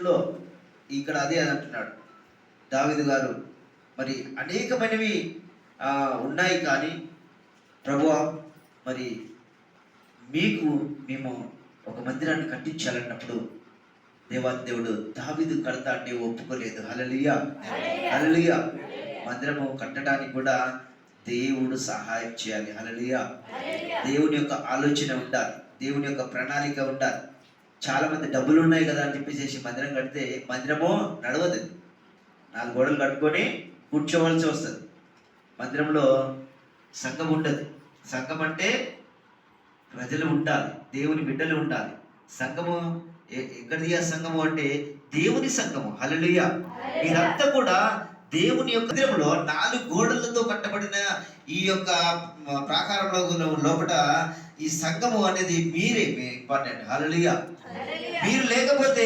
లో ఇక్కడ అదే అంటున్నాడు దావీదు గారు. మరి అనేకమైనవి ఉన్నాయి, కానీ ప్రభువా, మరి మీకు మేము ఒక మందిరాన్ని కట్టించాలన్నప్పుడు దేవాది దేవుడు దావీదు కడతా అంటే ఒప్పుకోలేదు. హల్లెలూయా, హల్లెలూయా. మందిరము కట్టడానికి కూడా దేవుడు సహాయం చేయాలి. హల్లెలూయా. దేవుని యొక్క ఆలోచన ఉండాలి, దేవుని యొక్క ప్రణాళిక ఉండాలి. చాలా మంది డబ్బులు ఉన్నాయి కదా అని చెప్పేసి మందిరం కడితే మందిరము నడవదు. 4 గోడలు కట్టుకొని కూర్చోవలసి వస్తుంది. మందిరంలో సంఘం ఉండదు. సంఘం అంటే ప్రజలు ఉండాలి, దేవుని బిడ్డలు ఉండాలి. సంఘము ఎక్కడిది? ఆ సంఘము అంటే దేవుని సంఘము. హల్లెలూయా. మీరంతా కూడా దేవుని యొక్క మందిరంలో 4 గోడలతో కట్టబడిన ఈ యొక్క ప్రాకారంలో లోపల ఈ సంఘము అనేది మీరే ఇంపార్టెంట్. హల్లెలూయా. మీరు లేకపోతే